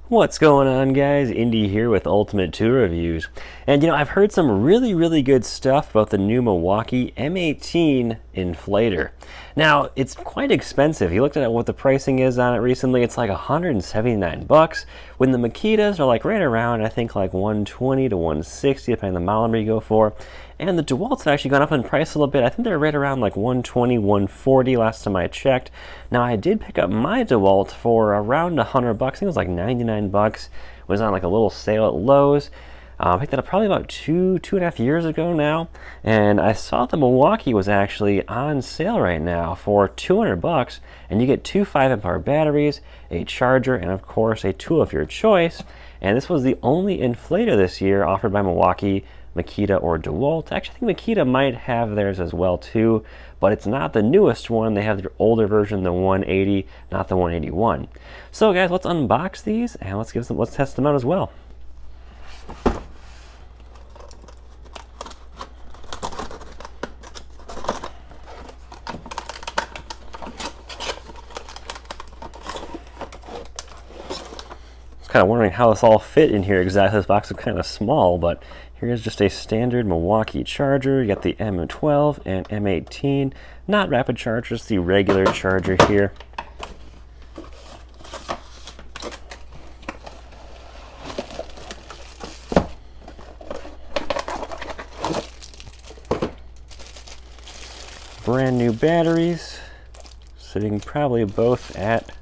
What's going on, guys? Indy here with Ultimate Tool Reviews. And I've heard some really good stuff about the new Milwaukee M18 inflator. Now, it's quite expensive. You looked at what the pricing is on it recently. It's like 179 bucks. When the Makitas are like right around, I think like 120 to 160, depending on the model number you go for. And the Dewalt's have actually gone up in price a little bit. I think they're right around like 120, 140 last time I checked. Now, I did pick up my Dewalt for around 100 bucks. I think it was like 99 bucks. It was on like a little sale at Lowe's. I picked that up probably about two and a half years ago now. And I saw the Milwaukee was actually on sale right now for 200 bucks. And you get two 5-amp-hour batteries, a charger, and of course a tool of your choice. And this was the only inflator this year offered by Milwaukee, Makita, or Dewalt. Actually, I think Makita might have theirs as well too, but it's not the newest one. They have their older version, the 180, not the 181. So guys, let's unbox these and let's test them out as well. Kind of wondering how this all fit in here exactly. This box is kind of small, but here's just a standard Milwaukee charger. You got the M12 and M18, not rapid charge, just the regular charger here. Brand new batteries, sitting probably both at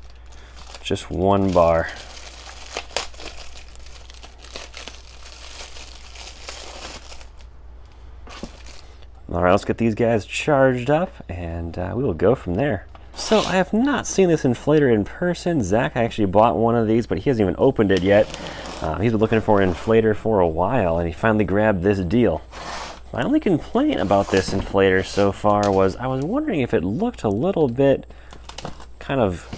just 1 bar. All right, let's get these guys charged up and we will go from there. So I have not seen this inflator in person. Zach actually bought one of these, but he hasn't even opened it yet. He's been looking for an inflator for a while and he finally grabbed this deal. My only complaint about this inflator so far was I was wondering if it looked a little bit kind of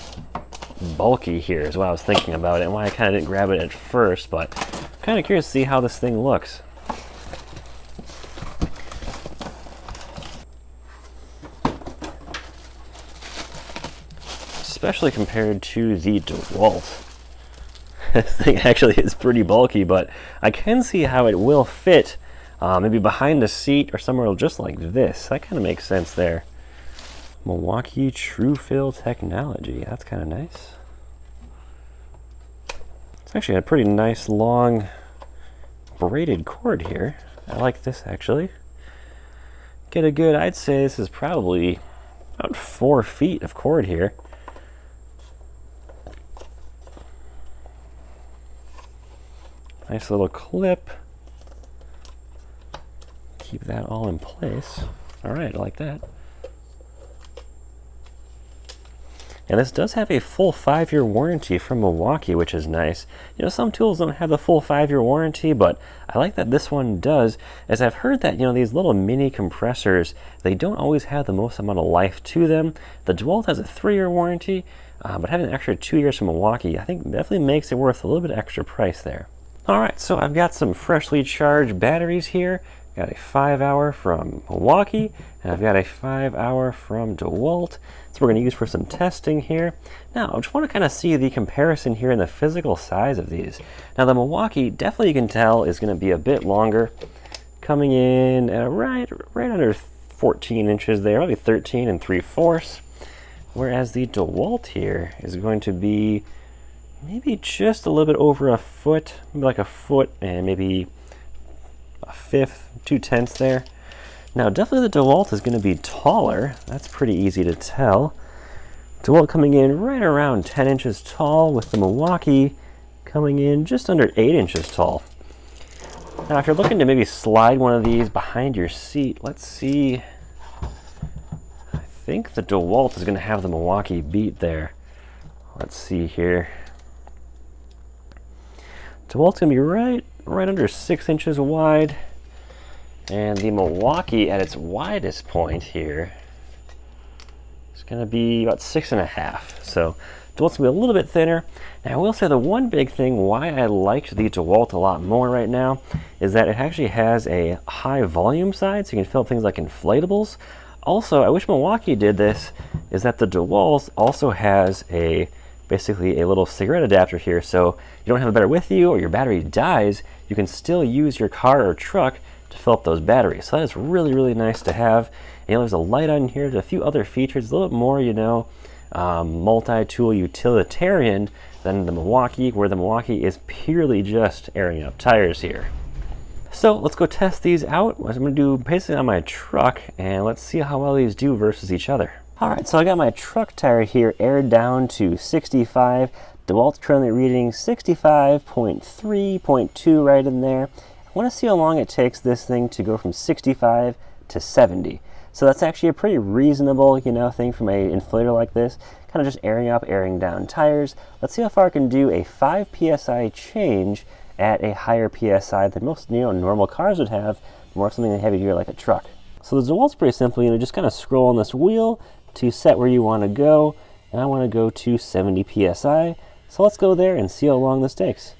bulky here is what I was thinking about it and why I kind of didn't grab it at first, but I'm kind of curious to see how this thing looks. Especially compared to the Dewalt. This thing actually is pretty bulky, but I can see how it will fit maybe behind a seat or somewhere just like this. That kind of makes sense there. Milwaukee True Fill technology. That's kind of nice. It's actually a pretty nice long braided cord here. I like this actually. Get a good, I'd say this is probably about 4 feet of cord here. Nice little clip. Keep that all in place. All right, I like that. And this does have a full 5-year warranty from Milwaukee, which is nice. Some tools don't have the full 5-year warranty, but I like that this one does, as I've heard that, these little mini compressors, they don't always have the most amount of life to them. The Dewalt has a 3-year warranty, but having an extra 2 years from Milwaukee, I think definitely makes it worth a little bit extra price there. All right, so I've got some freshly charged batteries here. Got a 5-hour from Milwaukee, and I've got a 5-hour from Dewalt. So we're going to use for some testing here. Now, I just want to kind of see the comparison here in the physical size of these. Now, the Milwaukee, definitely you can tell, is going to be a bit longer, coming in at right under 14 inches there, probably 13 3/4. Whereas the Dewalt here is going to be maybe just a little bit over a foot, maybe like a foot and maybe a fifth, 2/10 there. Now definitely the Dewalt is going to be taller. That's pretty easy to tell. Dewalt coming in right around 10 inches tall, with the Milwaukee coming in just under 8 inches tall. Now if you're looking to maybe slide one of these behind your seat, let's see. I think the Dewalt is going to have the Milwaukee beat there. Let's see here. Dewalt's going to be right under 6 inches wide, and the Milwaukee at its widest point here is going to be about 6.5. So Dewalt's going to be a little bit thinner. Now I will say the one big thing why I liked the Dewalt a lot more right now is that it actually has a high volume side, so you can fill up things like inflatables. Also, I wish Milwaukee did this, is that the Dewalt also has a basically a little cigarette adapter here, so you don't have a battery with you or your battery dies, you can still use your car or truck to fill up those batteries. So that is really, really nice to have. And there's a light on here, there's a few other features, a little bit more, multi-tool utilitarian than the Milwaukee, where the Milwaukee is purely just airing up tires here. So let's go test these out. I'm going to do basically on my truck, and let's see how well these do versus each other. All right, so I got my truck tire here aired down to 65. Dewalt's currently reading 65.3.2 right in there. I want to see how long it takes this thing to go from 65 to 70. So that's actually a pretty reasonable, thing from an inflator like this. Kind of just airing up, airing down tires. Let's see how far I can do a 5 psi change at a higher psi than most, normal cars would have, more something heavy gear like a truck. So the Dewalt's pretty simple. Just kind of scroll on this wheel to set where you want to go, and I want to go to 70 psi. So let's go there and see how long this takes.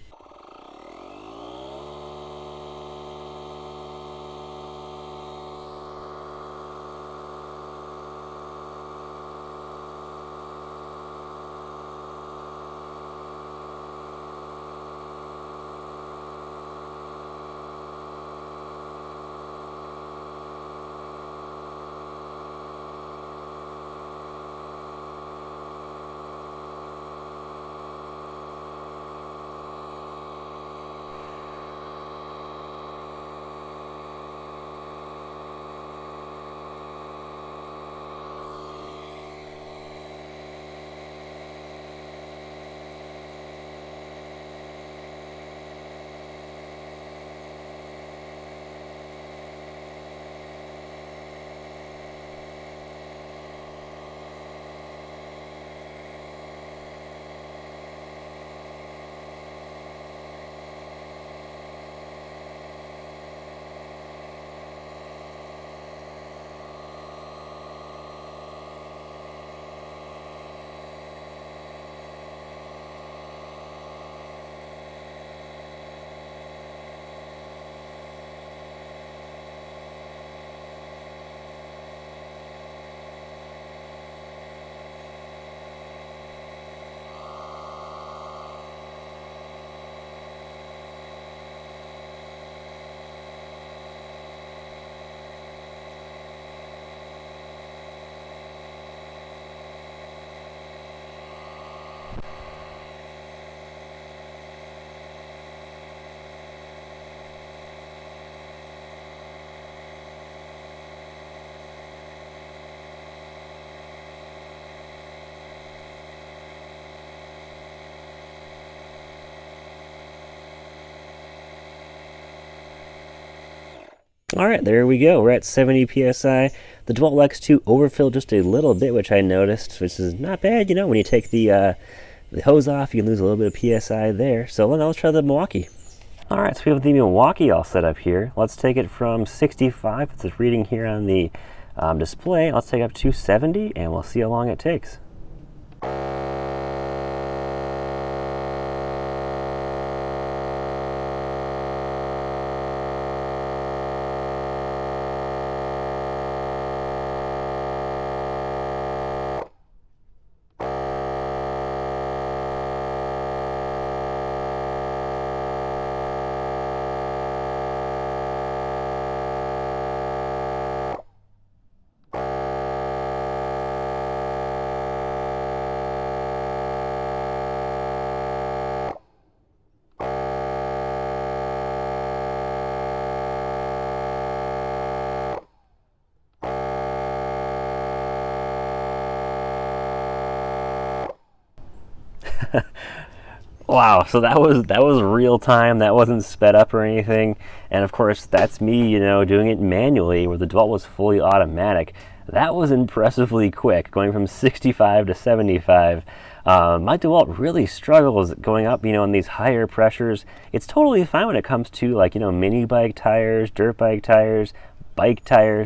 All right, there we go. We're at 70 psi. The Dewalt likes to overfill just a little bit, which I noticed, which is not bad. When you take the hose off, you can lose a little bit of psi there. So now let's try the Milwaukee. All right, so we have the Milwaukee all set up here. Let's take it from 65. It's a reading here on the display. Let's take it up to 70, and we'll see how long it takes. Wow, so that was real time. That wasn't sped up or anything. And of course, that's me, doing it manually, where the Dewalt was fully automatic. That was impressively quick, going from 65 to 75. My Dewalt really struggles going up, on these higher pressures. It's totally fine when it comes to mini bike tires, dirt bike tires,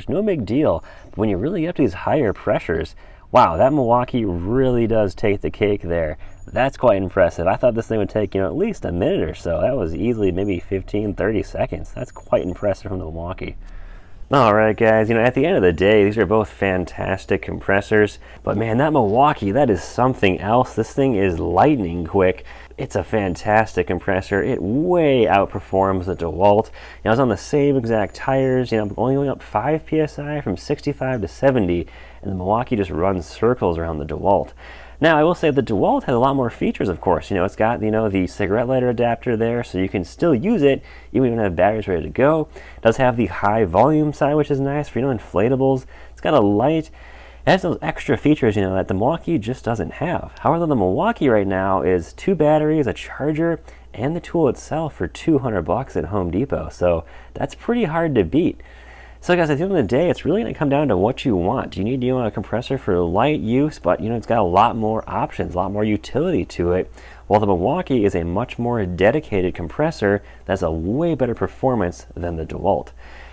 no big deal. But when you really get up to these higher pressures, wow, that Milwaukee really does take the cake there. That's quite impressive. I thought this thing would take, at least a minute or so. That was easily maybe 15, 30 seconds. That's quite impressive from the Milwaukee. Alright guys, at the end of the day, these are both fantastic compressors, but man, that Milwaukee, that is something else. This thing is lightning quick. It's a fantastic compressor. It way outperforms the Dewalt. I was on the same exact tires, only going up 5 psi from 65 to 70, and the Milwaukee just runs circles around the Dewalt. Now, I will say the Dewalt has a lot more features, of course. It's got, the cigarette lighter adapter there, so you can still use it even when you don't have batteries ready to go. It does have the high volume side, which is nice for, inflatables. It's got a light. It has those extra features, that the Milwaukee just doesn't have. However, the Milwaukee right now is 2 batteries, a charger, and the tool itself for $200 at Home Depot. So that's pretty hard to beat. So guys, at the end of the day, it's really going to come down to what you want. Do you need a compressor for light use, but it's got a lot more options, a lot more utility to it, while the Milwaukee is a much more dedicated compressor that's a way better performance than the Dewalt.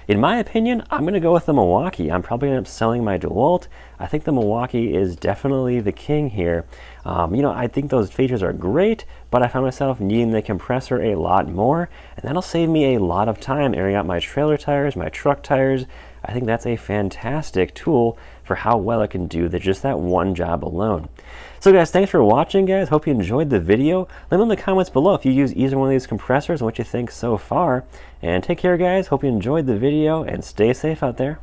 In my opinion, I'm going to go with the Milwaukee. I'm probably going to end up selling my Dewalt. I think the Milwaukee is definitely the king here. I think those features are great, but I found myself needing the compressor a lot more, and that'll save me a lot of time airing out my trailer tires, my truck tires. I think that's a fantastic tool for how well it can do just that one job alone. So guys, thanks for watching, guys. Hope you enjoyed the video. Let me know in the comments below if you use either one of these compressors and what you think so far. And take care, guys. Hope you enjoyed the video, and stay safe out there.